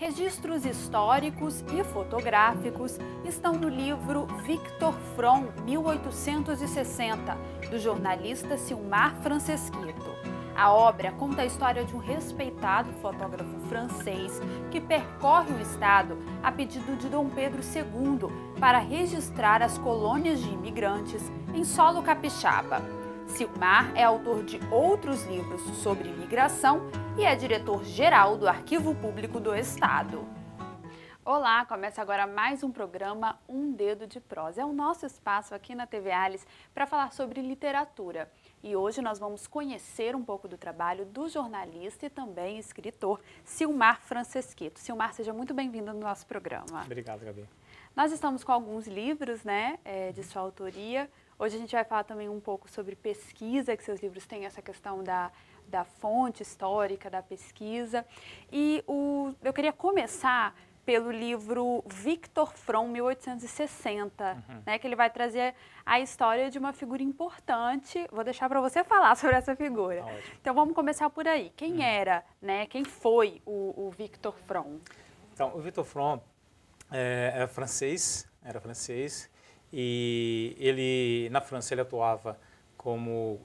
Registros históricos e fotográficos estão no livro Victor From, 1860, do jornalista Silmar Francesquito. A obra conta a história de um respeitado fotógrafo francês que percorre o estado a pedido de Dom Pedro II para registrar as colônias de imigrantes em solo capixaba. Silmar é autor de outros livros sobre imigração e é diretor-geral do Arquivo Público do Estado. Olá, começa agora mais um programa Um Dedo de Prosa. É o nosso espaço aqui na TV Alice para falar sobre literatura. E hoje nós vamos conhecer um pouco do trabalho do jornalista e também escritor Silmar Francesquito. Silmar, seja muito bem-vindo no nosso programa. Obrigado, Gabi. Nós estamos com alguns livros, de sua autoria. Hoje a gente vai falar também um pouco sobre pesquisa, que seus livros têm essa questão da fonte histórica, da pesquisa. E eu queria começar pelo livro Victor From, 1860, que ele vai trazer a história de uma figura importante. Vou deixar para você falar sobre essa figura. Tá ótimo. Então vamos começar por aí. Quem era, quem foi o Victor From? Então, o Victor From era francês, e ele, na França, ele atuava como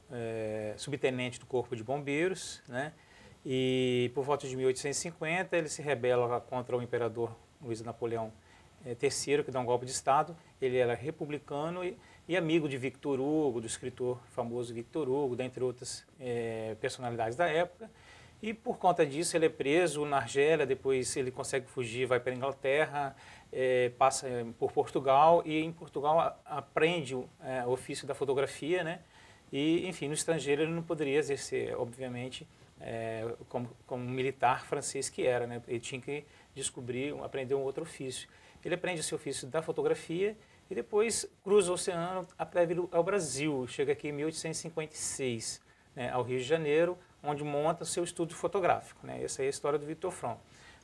subtenente do Corpo de Bombeiros, e por volta de 1850 ele se rebela contra o imperador Luís Napoleão III, que dá um golpe de Estado. Ele era republicano e amigo de Victor Hugo, do escritor famoso Victor Hugo, dentre outras personalidades da época. E por conta disso ele é preso na Argélia, depois ele consegue fugir, vai para a Inglaterra, passa por Portugal e em Portugal aprende o ofício da fotografia, E, enfim, no estrangeiro ele não poderia exercer, obviamente, como militar francês que era, Ele tinha que aprender um outro ofício. Ele aprende esse ofício da fotografia e depois cruza o oceano até vir ao Brasil. Chega aqui em 1856, ao Rio de Janeiro, onde monta seu estúdio fotográfico. Essa é a história do Victor From.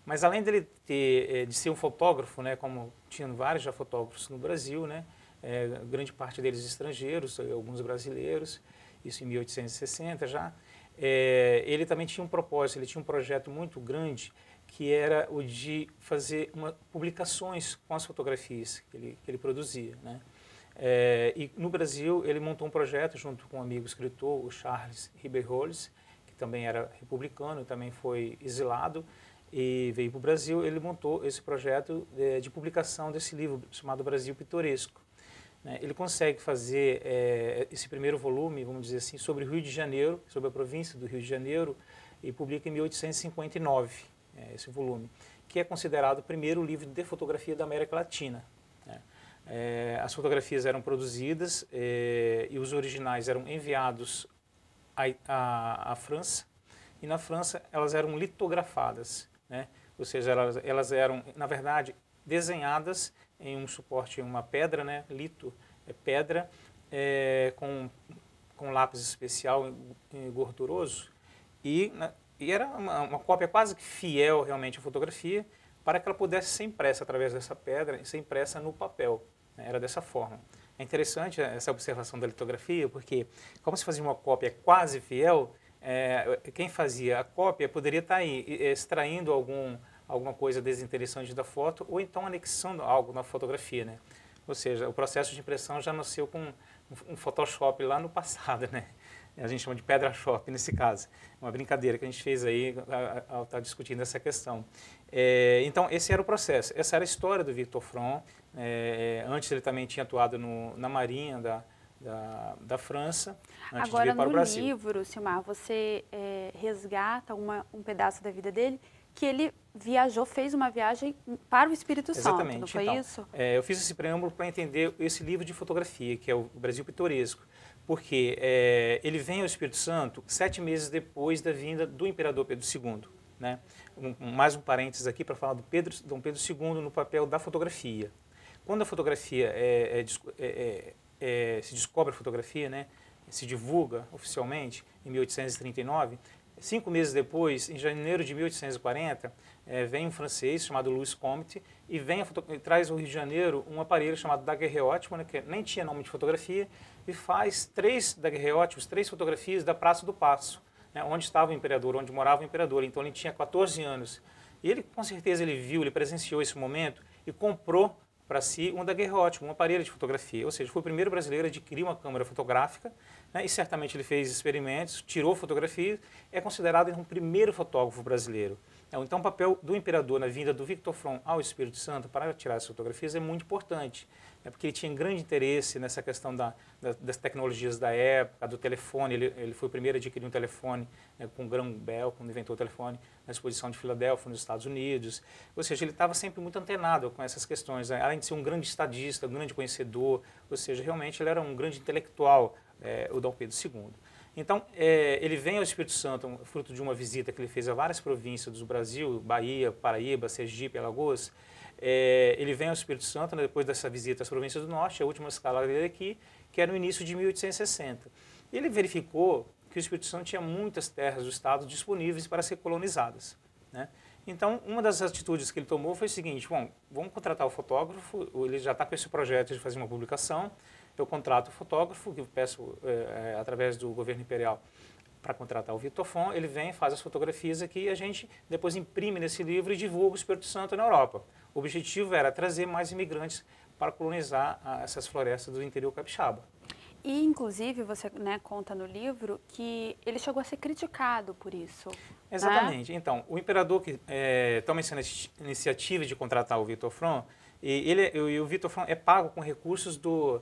Mas além dele de ser um fotógrafo, como tinham vários já fotógrafos no Brasil, grande parte deles estrangeiros, alguns brasileiros, isso em 1860 já, ele também tinha um propósito, ele tinha um projeto muito grande, que era o de fazer publicações com as fotografias que ele produzia. E no Brasil ele montou um projeto junto com um amigo escritor, o Charles Ribeyrolles, que também era republicano, também foi exilado e veio para o Brasil. Ele montou esse projeto de publicação desse livro chamado Brasil Pitoresco. Ele consegue fazer esse primeiro volume, vamos dizer assim, sobre o Rio de Janeiro, sobre a província do Rio de Janeiro, e publica em 1859 esse volume, que é considerado o primeiro livro de fotografia da América Latina. As fotografias eram produzidas e os originais eram enviados à França, e na França elas eram litografadas, Ou seja, elas eram, na verdade, desenhadas em um suporte, uma pedra, lito é pedra, com lápis especial gorduroso, e era uma cópia quase que fiel realmente à fotografia, para que ela pudesse ser impressa através dessa pedra e ser impressa no papel. Era dessa forma. É interessante essa observação da litografia, porque como se fazia uma cópia quase fiel, quem fazia a cópia poderia estar aí extraindo alguma coisa desinteressante da foto, ou então anexando algo na fotografia, Ou seja, o processo de impressão já nasceu com um Photoshop lá no passado, A gente chama de Pedra Shop nesse caso. Uma brincadeira que a gente fez aí ao estar discutindo essa questão. Então, esse era o processo. Essa era a história do Victor From. Antes ele também tinha atuado na Marinha da França, antes de vir para o Brasil. Agora, no livro, Silmar, você resgata um pedaço da vida dele, que ele fez uma viagem para o Espírito Santo, não foi isso? Eu fiz esse preâmbulo para entender esse livro de fotografia, que é o Brasil Pitoresco, porque ele vem ao Espírito Santo 7 meses depois da vinda do imperador Pedro II. Mais um parênteses aqui para falar do Dom Pedro II no papel da fotografia. Quando a fotografia se descobre a fotografia, se divulga oficialmente em 1839, 5 meses depois, em janeiro de 1840, vem um francês chamado Louis Comte e traz ao Rio de Janeiro um aparelho chamado daguerreótipo, que nem tinha nome de fotografia, e faz 3 daguerreótipos, 3 fotografias da Praça do Paço, onde estava o imperador, onde morava o imperador. Então ele tinha 14 anos. E ele, com certeza, ele viu, ele presenciou esse momento e comprou para si um daguerreótipo, um aparelho de fotografia. Ou seja, foi o primeiro brasileiro a adquirir uma câmera fotográfica, né, e certamente ele fez experimentos, tirou fotografias, é considerado um primeiro fotógrafo brasileiro. Então, o papel do imperador na vinda do Victor From ao Espírito Santo para tirar essas fotografias é muito importante, né, porque ele tinha grande interesse nessa questão das tecnologias da época, do telefone. Ele foi o primeiro a adquirir um telefone, né, com Graham Bell, quando inventou o telefone, na exposição de Filadélfia, nos Estados Unidos. Ou seja, ele estava sempre muito antenado com essas questões, né, além de ser um grande estadista, um grande conhecedor, ou seja, realmente ele era um grande intelectual, o Dom Pedro II. Então, ele vem ao Espírito Santo, fruto de uma visita que ele fez a várias províncias do Brasil, Bahia, Paraíba, Sergipe, Alagoas. Ele vem ao Espírito Santo, né, depois dessa visita às províncias do Norte, a última escala dele aqui, que era no início de 1860. E ele verificou que o Espírito Santo tinha muitas terras do Estado disponíveis para ser colonizadas, né? Então, uma das atitudes que ele tomou foi o seguinte: bom, vamos contratar o fotógrafo, ele já está com esse projeto de fazer uma publicação. Eu contrato o fotógrafo, que eu peço através do governo imperial para contratar o Victor From, ele vem, faz as fotografias aqui e a gente depois imprime nesse livro e divulga o Espírito Santo na Europa. O objetivo era trazer mais imigrantes para colonizar essas florestas do interior capixaba. E, inclusive, você, né, conta no livro que ele chegou a ser criticado por isso. Exatamente. Né? Então, o imperador que toma essa iniciativa de contratar o Victor From, e o Victor From é pago com recursos do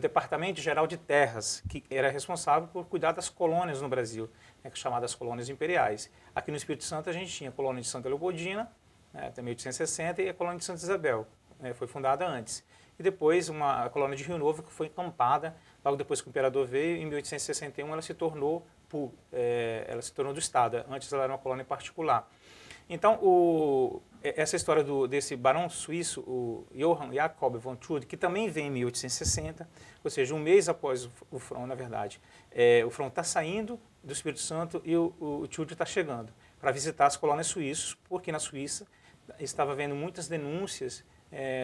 Departamento Geral de Terras, que era responsável por cuidar das colônias no Brasil, né, chamadas colônias imperiais. Aqui no Espírito Santo a gente tinha a colônia de Santa Leopoldina, né, até 1860, e a colônia de Santa Isabel, né, foi fundada antes. E depois a colônia de Rio Novo, que foi encampado logo depois que o imperador veio, em 1861 ela se tornou do Estado. Antes ela era uma colônia particular. Então, essa história desse barão suíço, o Johann Jakob von Tschudi, que também vem em 1860, ou seja, um mês após o From, na verdade, o From está saindo do Espírito Santo e o Tschudi está chegando para visitar as colônias suíças, porque na Suíça estava havendo muitas denúncias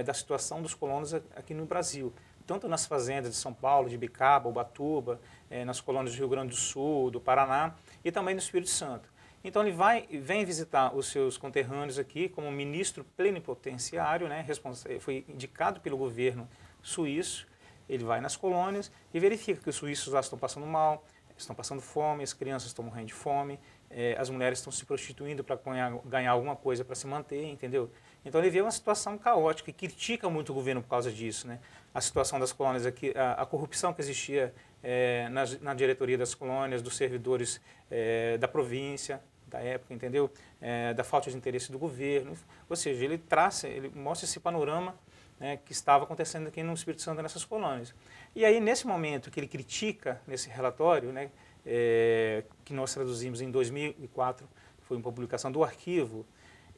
da situação dos colonos aqui no Brasil, tanto nas fazendas de São Paulo, de Bicaba, Ubatuba, nas colônias do Rio Grande do Sul, do Paraná e também no Espírito Santo. Então ele vem visitar os seus conterrâneos aqui como ministro plenipotenciário, né, foi indicado pelo governo suíço. Ele vai nas colônias e verifica que os suíços lá estão passando mal, estão passando fome, as crianças estão morrendo de fome, as mulheres estão se prostituindo para ganhar alguma coisa para se manter, entendeu? Então ele vê uma situação caótica e critica muito o governo por causa disso, né? A situação das colônias aqui, a corrupção que existia na diretoria das colônias, dos servidores da província, da época, entendeu? Da falta de interesse do governo. Ou seja, ele mostra esse panorama, né, que estava acontecendo aqui no Espírito Santo, nessas colônias. E aí, nesse momento que ele critica, nesse relatório, né, que nós traduzimos em 2004, foi uma publicação do arquivo,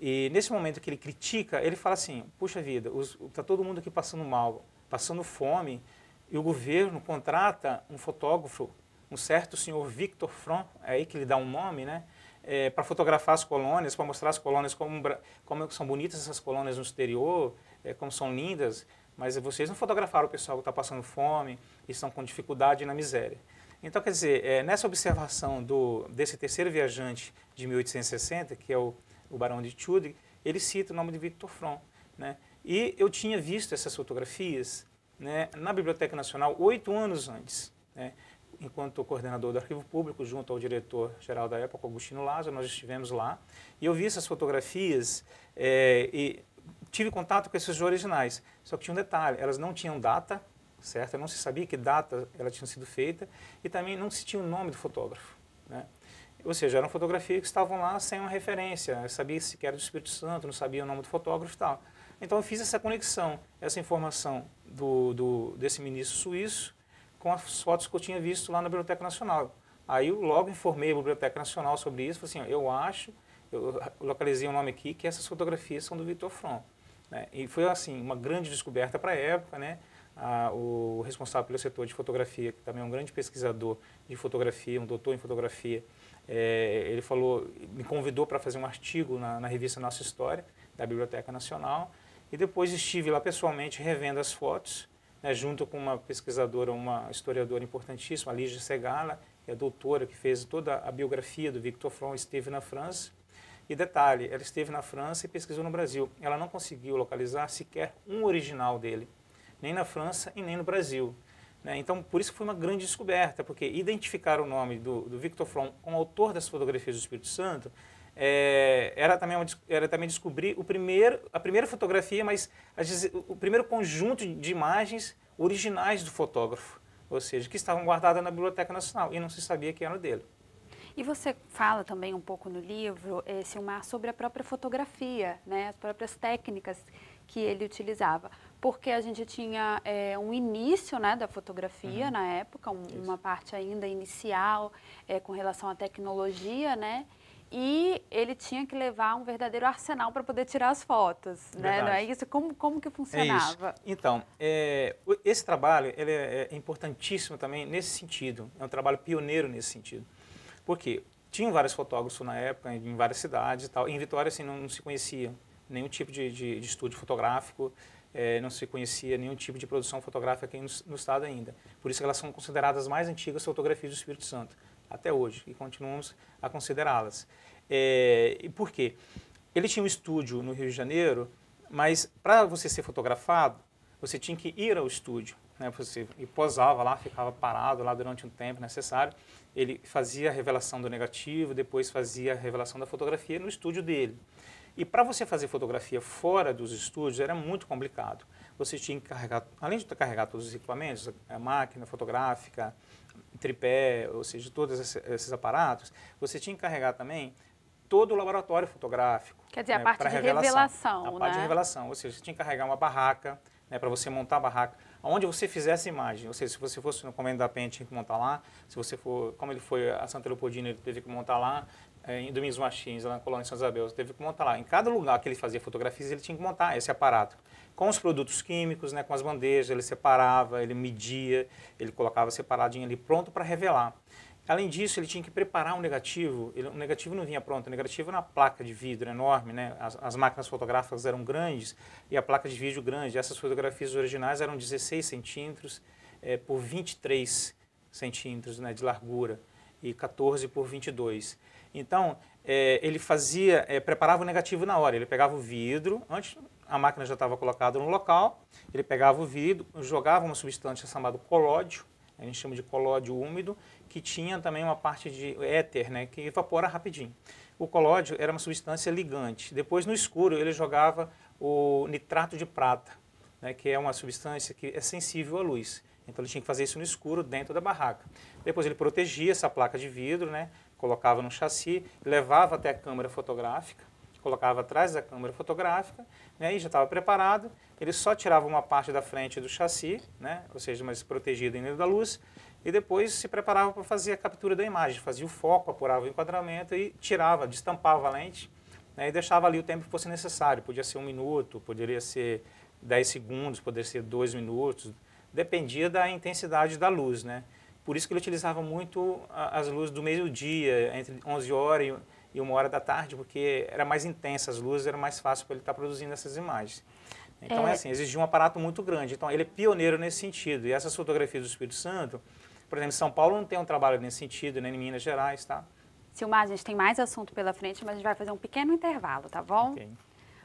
e nesse momento que ele critica, ele fala assim: puxa vida, está todo mundo aqui passando mal, passando fome, e o governo contrata um fotógrafo, um certo senhor Victor From, é aí que ele dá um nome, né, para fotografar as colônias, para mostrar as colônias como são bonitas essas colônias no exterior, como são lindas, mas vocês não fotografaram o pessoal que está passando fome e estão com dificuldade e na miséria. Então, quer dizer, nessa observação desse terceiro viajante de 1860, que é o barão de Tschudi, ele cita o nome de Victor From, né? E eu tinha visto essas fotografias, né, na Biblioteca Nacional 8 anos antes, né? Enquanto coordenador do Arquivo Público, junto ao diretor-geral da época, Agostinho Lázaro, nós estivemos lá, e eu vi essas fotografias e tive contato com esses originais, só que tinha um detalhe: elas não tinham data, certo? Não se sabia que data ela tinha sido feita, e também não se tinha o nome do fotógrafo, né? Ou seja, eram fotografias que estavam lá sem uma referência, eu sabia se era do Espírito Santo, não sabia o nome do fotógrafo e tal. Então eu fiz essa conexão, essa informação desse ministro suíço com as fotos que eu tinha visto lá na Biblioteca Nacional. Aí eu logo informei a Biblioteca Nacional sobre isso, falei assim: eu localizei um nome aqui, que essas fotografias são do Victor From, né? E foi assim uma grande descoberta para a época, né? O responsável pelo setor de fotografia, que também é um grande pesquisador de fotografia, um doutor em fotografia, ele me convidou para fazer um artigo na revista Nossa História, da Biblioteca Nacional, e depois estive lá pessoalmente revendo as fotos, né, junto com uma pesquisadora, uma historiadora importantíssima, a Lígia Segala, que é a doutora que fez toda a biografia do Victor From, esteve na França. E detalhe, ela esteve na França e pesquisou no Brasil. Ela não conseguiu localizar sequer um original dele, nem na França e nem no Brasil. Então, por isso foi uma grande descoberta, porque identificar o nome do Victor Fromm como autor das fotografias do Espírito Santo era também descobrir a primeira fotografia, mas o primeiro conjunto de imagens originais do fotógrafo, ou seja, que estavam guardadas na Biblioteca Nacional e não se sabia que era dele. E você fala também um pouco no livro, Silmar, sobre a própria fotografia, né, as próprias técnicas que ele utilizava. Porque a gente tinha um início, né, da fotografia na época, uma parte ainda inicial com relação à tecnologia, né? E ele tinha que levar um verdadeiro arsenal para poder tirar as fotos, né? Não é isso? Como que funcionava? Então, esse trabalho ele é importantíssimo também nesse sentido. É um trabalho pioneiro nesse sentido. Porque tinham vários fotógrafos na época, em várias cidades e tal. E em Vitória, assim, não se conhecia nenhum tipo de estúdio fotográfico, não se conhecia nenhum tipo de produção fotográfica aqui no estado ainda. Por isso que elas são consideradas as mais antigas fotografias do Espírito Santo, até hoje, e continuamos a considerá-las. E por quê? Ele tinha um estúdio no Rio de Janeiro, mas para você ser fotografado, você tinha que ir ao estúdio, né? Você posava lá, ficava parado lá durante um tempo necessário. Ele fazia a revelação do negativo, depois fazia a revelação da fotografia no estúdio dele. E para você fazer fotografia fora dos estúdios era muito complicado. Você tinha que carregar, além de carregar todos os equipamentos, a máquina fotográfica, tripé, ou seja, todos esses aparatos, você tinha que carregar também todo o laboratório fotográfico. Quer dizer, a parte de revelação, né? A parte de revelação, ou seja, você tinha que carregar uma barraca, né, para você montar a barraca, onde você fizesse a imagem. Ou seja, se você fosse no Comendo da Penha, tinha que montar lá. Se você for, como ele foi a Santa Leopoldina, ele teve que montar lá. Em Domingos Martins, lá na Colônia de São Isabel, ele teve que montar lá. Em cada lugar que ele fazia fotografias, ele tinha que montar esse aparato. Com os produtos químicos, né, com as bandejas, ele separava, ele media, ele colocava separadinho ali, pronto para revelar. Além disso, ele tinha que preparar um negativo. O negativo não vinha pronto, o negativo era uma placa de vidro enorme, né? As máquinas fotográficas eram grandes e a placa de vídeo grande. Essas fotografias originais eram 16 centímetros por 23 centímetros, né, de largura e 14 por 22. Então, ele preparava o negativo na hora. Ele pegava o vidro, antes a máquina já estava colocada no local, ele pegava o vidro, jogava uma substância chamada colódio, a gente chama de colódio úmido, que tinha também uma parte de éter, né, que evapora rapidinho. O colódio era uma substância ligante. Depois, no escuro, ele jogava o nitrato de prata, né, que é uma substância que é sensível à luz. Então, ele tinha que fazer isso no escuro, dentro da barraca. Depois, ele protegia essa placa de vidro, né, colocava no chassi, levava até a câmera fotográfica, colocava atrás da câmera fotográfica, né, e já estava preparado. Ele só tirava uma parte da frente do chassi, né, ou seja, mais protegida ainda da luz, e depois se preparava para fazer a captura da imagem, fazia o foco, apurava o enquadramento e tirava, destampava a lente, né, e deixava ali o tempo que fosse necessário. Podia ser 1 minuto, poderia ser 10 segundos, poderia ser 2 minutos, dependia da intensidade da luz, né. Por isso que ele utilizava muito as luzes do meio-dia, entre 11 horas e 1 hora da tarde, porque era mais intensa as luzes, era mais fácil para ele estar produzindo essas imagens. Então, assim, exigia um aparato muito grande. Então, ele é pioneiro nesse sentido. E essas fotografias do Espírito Santo, por exemplo, em São Paulo não tem um trabalho nesse sentido, nem em Minas Gerais, tá? Silmar, a gente tem mais assunto pela frente, mas a gente vai fazer um pequeno intervalo, tá bom? Okay.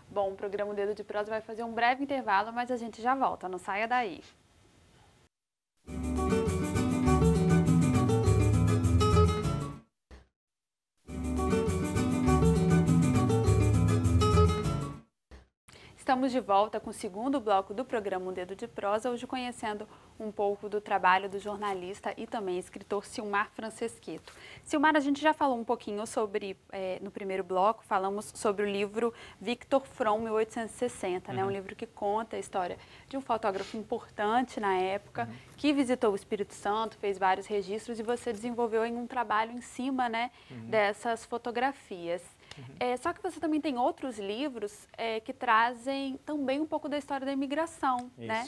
Bom, o programa Dedo de Prosa vai fazer um breve intervalo, mas a gente já volta, não saia daí. Estamos de volta com o segundo bloco do programa Um Dedo de Prosa, hoje conhecendo um pouco do trabalho do jornalista e também escritor Silmar Francesquito. Silmar, a gente já falou um pouquinho sobre, no primeiro bloco, falamos sobre o livro Victor Fromm, 1860, né? Um livro que conta a história de um fotógrafo importante na época, que visitou o Espírito Santo, fez vários registros e você desenvolveu em um trabalho em cima, né, dessas fotografias. Só que você também tem outros livros que trazem também um pouco da história da imigração, né?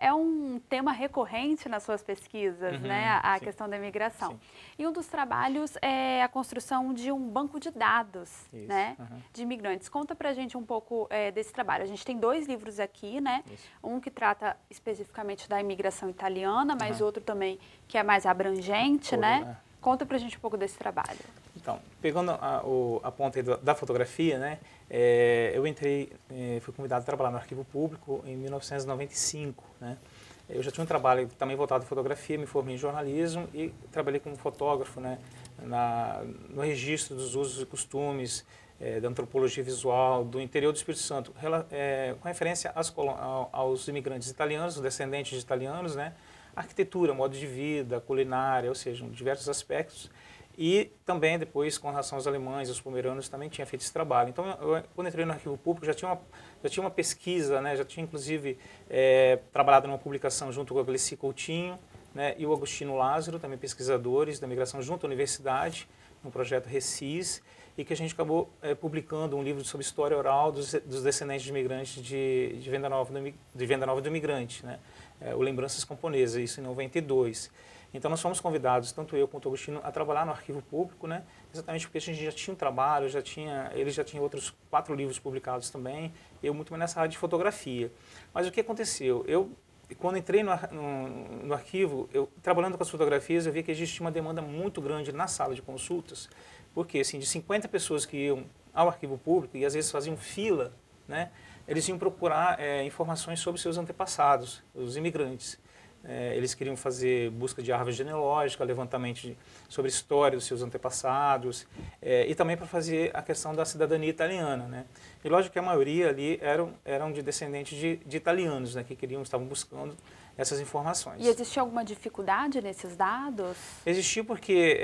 É um tema recorrente nas suas pesquisas, né? A questão da imigração. Sim. E um dos trabalhos é a construção de um banco de dados, né? De imigrantes. Conta pra gente um pouco desse trabalho. A gente tem 2 livros aqui, né? Um que trata especificamente da imigração italiana, mas outro também que é mais abrangente, né? Conta pra gente um pouco desse trabalho. Então, pegando a ponta aí da fotografia, né, eu fui convidado a trabalhar no Arquivo Público em 1995, né. Eu já tinha um trabalho também voltado à fotografia, me formei em jornalismo e trabalhei como fotógrafo, né, no registro dos usos e costumes, da antropologia visual do interior do Espírito Santo, com referência aos imigrantes italianos, descendentes de italianos, né, arquitetura, modo de vida, culinária, ou seja, diversos aspectos. E também depois, com relação aos alemães, aos pomeranos, também tinha feito esse trabalho. Então, quando entrei no Arquivo Público, já tinha uma pesquisa, né, já tinha inclusive trabalhado numa publicação junto com o Glessi Coutinho, né, e o Agostinho Lázaro, também pesquisadores da migração junto à universidade, no projeto RECIS, e que a gente acabou publicando um livro sobre história oral dos descendentes de imigrantes de Venda Nova do Imigrante, né, o Lembranças Camponesas, isso em 92. Então nós fomos convidados, tanto eu quanto o Agostinho, a trabalhar no Arquivo Público, né, exatamente porque a gente já tinha um trabalho, ele já tinha outros 4 livros publicados também, eu muito mais nessa área de fotografia. Mas o que aconteceu? Quando entrei no arquivo, trabalhando com as fotografias, eu vi que existia uma demanda muito grande na sala de consultas, porque assim, de 50 pessoas que iam ao Arquivo Público e às vezes faziam fila, né, eles iam procurar informações sobre seus antepassados, os imigrantes. Eles queriam fazer busca de árvore genealógica, levantamento sobre a história dos seus antepassados, e também para fazer a questão da cidadania italiana, né? E lógico que a maioria ali eram de descendentes de italianos, né, que estavam buscando essas informações. E existia alguma dificuldade nesses dados? Existia porque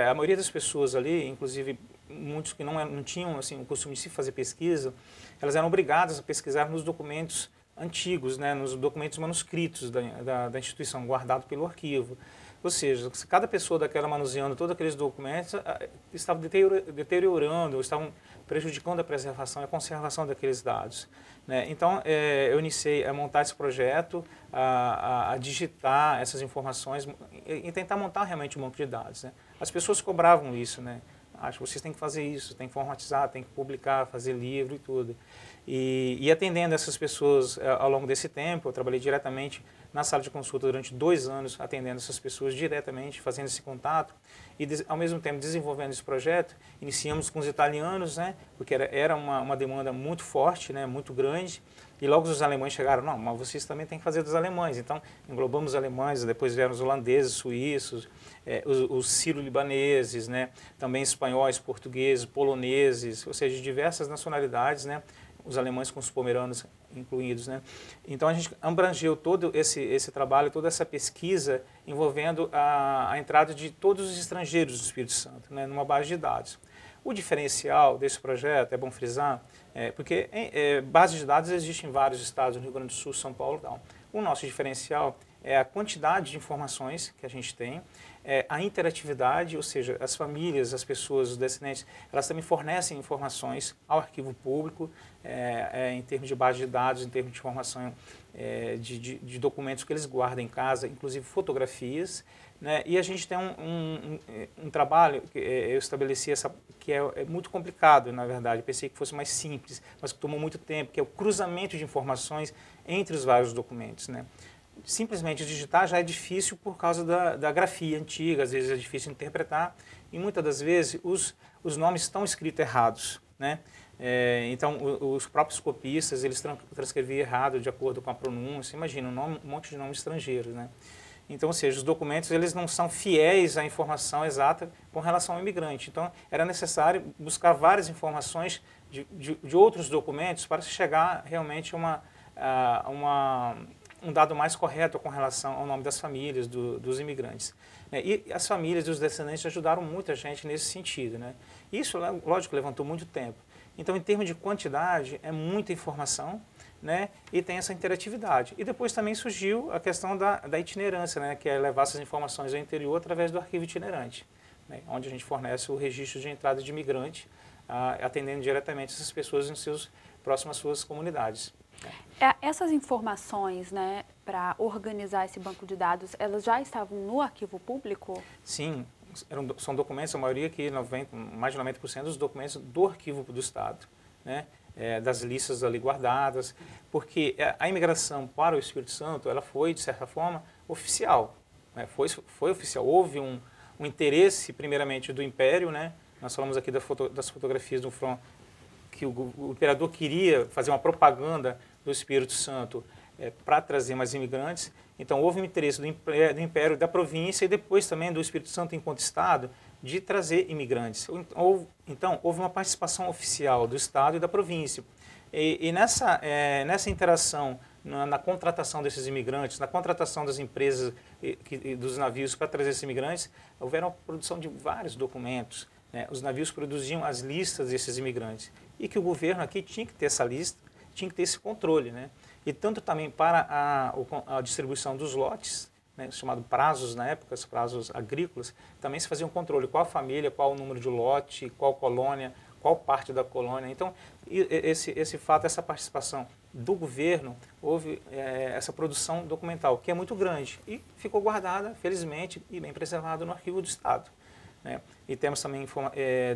a maioria das pessoas ali, inclusive muitos que não tinham assim, o costume de se fazer pesquisa, elas eram obrigadas a pesquisar nos documentos antigos, né, nos documentos manuscritos da instituição, guardado pelo arquivo. Ou seja, cada pessoa daquela manuseando todos aqueles documentos estava deteriorando, ou estavam prejudicando a preservação e a conservação daqueles dados, né? Então, eu iniciei a montar esse projeto, a digitar essas informações e tentar montar realmente um banco de dados, né? As pessoas cobravam isso, né? Acho que vocês têm que fazer isso, tem que formatizar, tem que publicar, fazer livro e tudo. E atendendo essas pessoas ao longo desse tempo, eu trabalhei diretamente na sala de consulta durante 2 anos, atendendo essas pessoas diretamente, fazendo esse contato e, ao mesmo tempo, desenvolvendo esse projeto. Iniciamos com os italianos, né, porque era uma demanda muito forte, né, muito grande, e logo os alemães chegaram, não, mas vocês também têm que fazer dos alemães. Então, englobamos os alemães, depois vieram os holandeses, suíços, os sírio-libaneses, né, também espanhóis, portugueses, poloneses, ou seja, de diversas nacionalidades, né, os alemães com os pomeranos incluídos, né. Então a gente abrangeu todo esse trabalho, toda essa pesquisa envolvendo a entrada de todos os estrangeiros do Espírito Santo, né, numa base de dados. O diferencial desse projeto, é bom frisar, porque bases de dados existem em vários estados, no Rio Grande do Sul, São Paulo e tal. O nosso diferencial é a quantidade de informações que a gente tem, a interatividade, ou seja, as famílias, as pessoas, os descendentes, elas também fornecem informações ao Arquivo Público, em termos de base de dados, em termos de informação de documentos que eles guardam em casa, inclusive fotografias, né? E a gente tem um trabalho que eu estabeleci, que é muito complicado, na verdade, pensei que fosse mais simples, mas que tomou muito tempo, que é o cruzamento de informações entre os vários documentos, né? Simplesmente digitar já é difícil por causa da grafia antiga, às vezes é difícil interpretar e muitas das vezes os nomes estão escritos errados, né? Então os próprios copistas eles transcreviam errado de acordo com a pronúncia, imagina um monte de nomes estrangeiros, né? Então, ou seja, os documentos eles não são fiéis à informação exata com relação ao imigrante. Então, era necessário buscar várias informações de outros documentos para chegar realmente a um dado mais correto com relação ao nome das famílias dos imigrantes. E as famílias dos descendentes ajudaram muita gente nesse sentido, né? Isso, lógico, levantou muito tempo. Então, em termos de quantidade, é muita informação, né? E tem essa interatividade. E depois também surgiu a questão da itinerância, né? Que é levar essas informações ao interior através do arquivo itinerante, né? Onde a gente fornece o registro de entrada de imigrante, atendendo diretamente essas pessoas próximas às suas comunidades. Essas informações, né, para organizar esse banco de dados, elas já estavam no Arquivo Público? Sim, são documentos, a maioria que mais de 90% dos documentos do Arquivo do Estado, né, das listas ali guardadas, porque a imigração para o Espírito Santo, ela foi, de certa forma, oficial, né, foi oficial, houve um um interesse, primeiramente, do Império, né? Nós falamos aqui das fotografias do Front, que o imperador queria fazer uma propaganda do Espírito Santo para trazer mais imigrantes. Então, houve um interesse do Império, da província e depois também do Espírito Santo enquanto Estado de trazer imigrantes. Então, houve uma participação oficial do Estado e da província. E nessa interação, na contratação desses imigrantes, na contratação das empresas e dos navios para trazer esses imigrantes, houveram a produção de vários documentos. Né? Os navios produziam as listas desses imigrantes e que o governo aqui tinha que ter essa lista, tinha que ter esse controle. Né? E tanto também para a distribuição dos lotes, né, chamado prazos na época, os prazos agrícolas, também se fazia um controle, qual família, qual o número de lote, qual colônia, qual parte da colônia. Então, esse fato, essa participação do governo, houve essa produção documental, que é muito grande e ficou guardada, felizmente, e bem preservada no Arquivo do Estado. Né? E temos também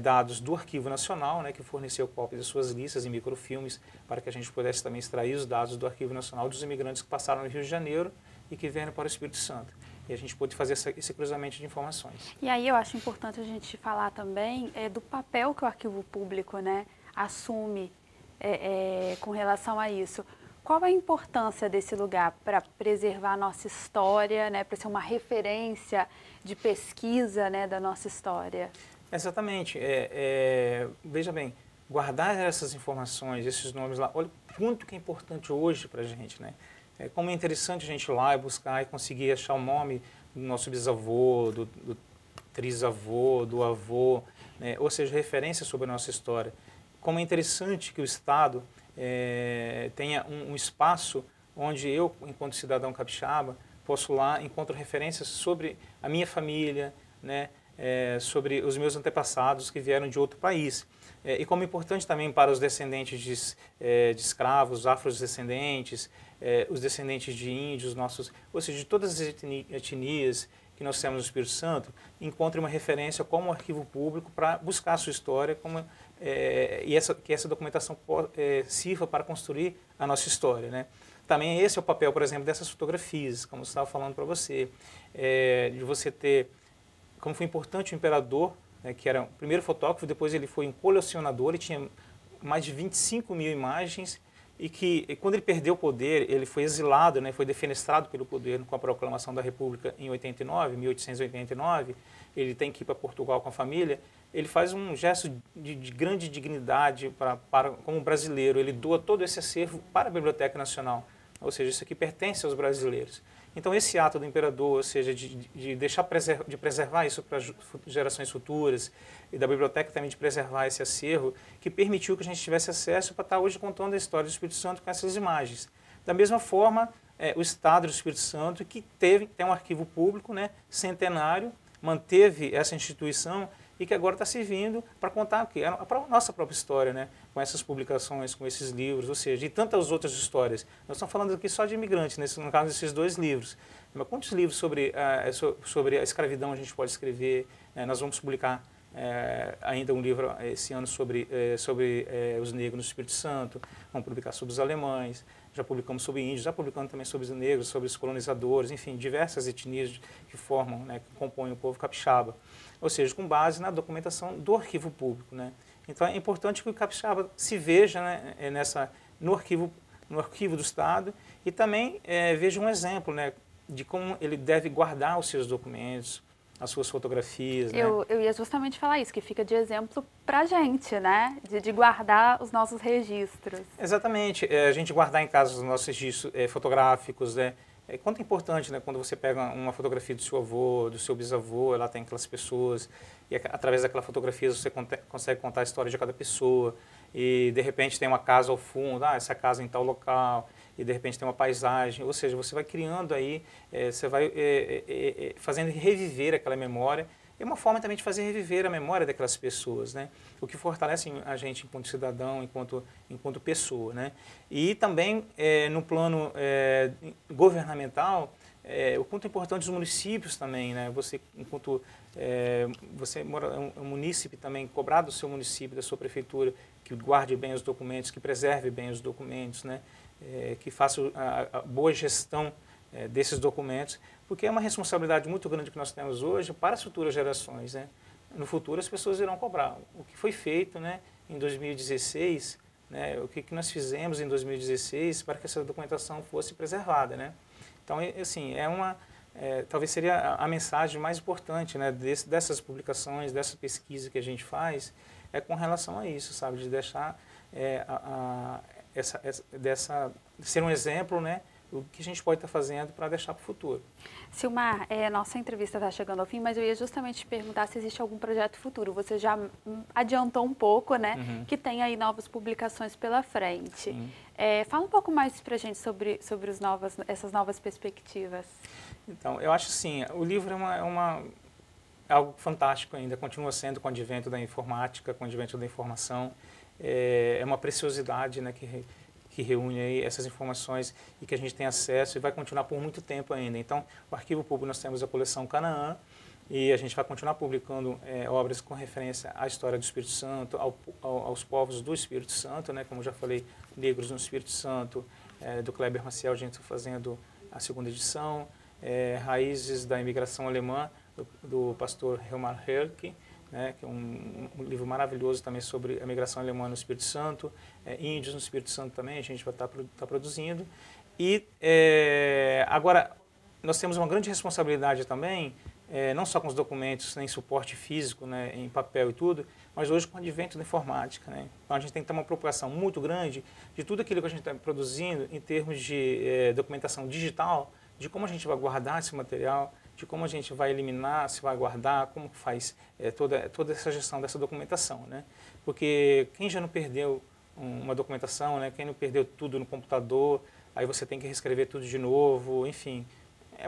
dados do Arquivo Nacional, né, que forneceu cópias de suas listas e microfilmes para que a gente pudesse também extrair os dados do Arquivo Nacional dos imigrantes que passaram no Rio de Janeiro e que vieram para o Espírito Santo. E a gente pôde fazer esse cruzamento de informações. E aí eu acho importante a gente falar também do papel que o arquivo público, né, assume com relação a isso. Qual a importância desse lugar para preservar a nossa história, né, para ser uma referência de pesquisa, né, da nossa história? Exatamente. Veja bem, guardar essas informações, esses nomes lá, olha o quanto que é importante hoje para a gente, né? Como é interessante a gente ir lá e buscar e conseguir achar o nome do nosso bisavô, do trisavô, do avô, né? Ou seja, referência sobre a nossa história. Como é interessante que o Estado tenha um espaço onde eu, enquanto cidadão capixaba, posso lá, encontro referências sobre a minha família, né? Sobre os meus antepassados que vieram de outro país. E como é importante também para os descendentes de escravos, afrodescendentes, os descendentes de índios, ou seja, de todas as etnias que nós temos no Espírito Santo, encontre uma referência como arquivo público para buscar a sua história que essa documentação sirva para construir a nossa história. Né? Também esse é o papel, por exemplo, dessas fotografias, como eu estava falando para você, de você ter, como foi importante o imperador, né, que era o primeiro fotógrafo, depois ele foi um colecionador, ele tinha mais de 25 mil imagens, e quando ele perdeu o poder, ele foi exilado, né, foi defenestrado pelo poder com a proclamação da República em 1889, ele tem que ir para Portugal com a família, ele faz um gesto de grande dignidade como brasileiro, ele doa todo esse acervo para a Biblioteca Nacional, ou seja, isso aqui pertence aos brasileiros. Então esse ato do imperador, ou seja, de preservar isso para gerações futuras, e da biblioteca também de preservar esse acervo, que permitiu que a gente tivesse acesso para estar hoje contando a história do Espírito Santo com essas imagens. Da mesma forma, o Estado do Espírito Santo, que tem um arquivo público, né, centenário, manteve essa instituição e que agora está servindo para contar a nossa própria história, né? Com essas publicações, com esses livros, ou seja, e tantas outras histórias. Nós estamos falando aqui só de imigrantes, no caso desses 2 livros. Mas quantos livros sobre a escravidão a gente pode escrever? Nós vamos publicar ainda um livro esse ano sobre os negros no Espírito Santo, vamos publicar sobre os alemães, já publicamos sobre índios, já publicamos também sobre os negros, sobre os colonizadores, enfim, diversas etnias que formam, né, que compõem o povo capixaba. Ou seja, com base na documentação do arquivo público. Né? Então é importante que o capixaba se veja, né, no arquivo do Estado e também veja um exemplo, né, de como ele deve guardar os seus documentos, as suas fotografias. Né? Eu ia justamente falar isso, que fica de exemplo para a gente, né? De guardar os nossos registros. Exatamente. A gente guardar em casa os nossos registros fotográficos, né? Quanto é importante, né, quando você pega uma fotografia do seu avô, do seu bisavô, lá tem aquelas pessoas, e através daquela fotografia você consegue contar a história de cada pessoa, e de repente tem uma casa ao fundo, essa casa em tal local, e de repente tem uma paisagem, ou seja, você vai criando aí, você vai fazendo reviver aquela memória, é uma forma também de fazer reviver a memória daquelas pessoas, né? O que fortalece a gente enquanto cidadão, enquanto pessoa, né? E também no plano governamental, o quanto é importante os municípios também, né? Você, enquanto você mora um munícipe também, cobrar do seu município, da sua prefeitura, que guarde bem os documentos, que preserve bem os documentos, né? Que faça a boa gestão desses documentos, Porque é uma responsabilidade muito grande que nós temos hoje para as futuras gerações, né? No futuro as pessoas irão cobrar. O que foi feito, né, em 2016, né, o que nós fizemos em 2016 para que essa documentação fosse preservada, né? Então, assim, talvez seria a mensagem mais importante, né, dessas publicações, dessa pesquisa que a gente faz, com relação a isso, sabe, de deixar ser um exemplo, né, o que a gente pode estar fazendo para deixar para o futuro. Silmar, nossa entrevista está chegando ao fim, mas eu ia justamente te perguntar se existe algum projeto futuro. Você já adiantou um pouco, né, que tem aí novas publicações pela frente. Fala um pouco mais para a gente sobre essas novas perspectivas. Então, eu acho assim, o livro é algo fantástico ainda, continua sendo com o advento da informática, com o advento da informação. É uma preciosidade, né, que reúne aí essas informações e que a gente tem acesso e vai continuar por muito tempo ainda. Então, o Arquivo Público, nós temos a coleção Canaã e a gente vai continuar publicando obras com referência à história do Espírito Santo, aos povos do Espírito Santo, né, como já falei, Negros no Espírito Santo, do Kleber Maciel, a gente está fazendo a 2ª edição, Raízes da Imigração Alemã, do pastor Helmar Herke, né, que é um livro maravilhoso também sobre a migração alemã no Espírito Santo, índios no Espírito Santo também, a gente vai estar produzindo. E agora, nós temos uma grande responsabilidade também, não só com os documentos, nem suporte físico, né, em papel e tudo, mas hoje com o advento da informática, né? Então a gente tem que ter uma preocupação muito grande de tudo aquilo que a gente está produzindo em termos de documentação digital, de como a gente vai guardar esse material, de como a gente vai eliminar, se vai guardar, como faz toda essa gestão dessa documentação, né? Porque quem já não perdeu uma documentação, né? Quem não perdeu tudo no computador, aí você tem que reescrever tudo de novo, enfim, é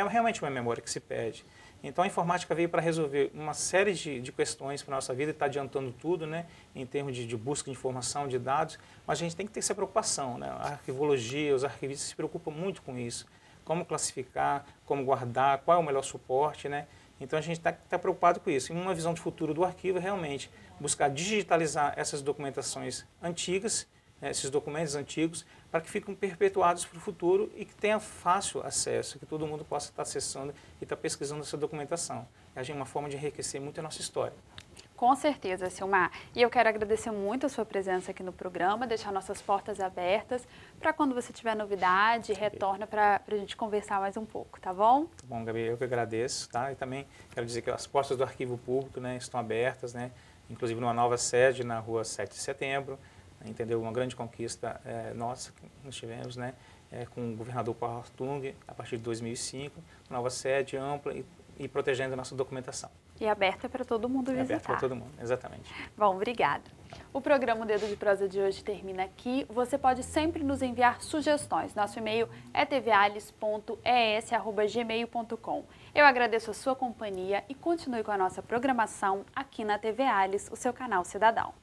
realmente uma memória que se perde. Então a informática veio para resolver uma série de questões para a nossa vida e está adiantando tudo, né? Em termos de busca de informação, de dados, mas a gente tem que ter essa preocupação, né? A arquivologia, os arquivistas se preocupam muito com isso. Como classificar, como guardar, qual é o melhor suporte, né? Então a gente está preocupado com isso. E uma visão de futuro do arquivo é realmente buscar digitalizar essas documentações antigas, né, esses documentos antigos, para que fiquem perpetuados para o futuro e que tenha fácil acesso, que todo mundo possa estar acessando e estar pesquisando essa documentação. É uma forma de enriquecer muito a nossa história. Com certeza, Silmar. E eu quero agradecer muito a sua presença aqui no programa, deixar nossas portas abertas para quando você tiver novidade, retorna para a gente conversar mais um pouco, tá bom? Tá bom, Gabi, eu que agradeço, tá? E também quero dizer que as portas do Arquivo Público, né, estão abertas, né, inclusive numa nova sede na rua 7 de setembro, entendeu? Uma grande conquista nossa que nós tivemos, né, com o governador Paulo Hartung, a partir de 2005, nova sede ampla e protegendo a nossa documentação. E aberta para todo mundo visitar. Aberta para todo mundo, exatamente. Bom, obrigada. O programa Dedo de Prosa de hoje termina aqui. Você pode sempre nos enviar sugestões. Nosso e-mail é tvales.es@gmail.com. Eu agradeço a sua companhia e continue com a nossa programação aqui na TV Alice, o seu canal cidadão.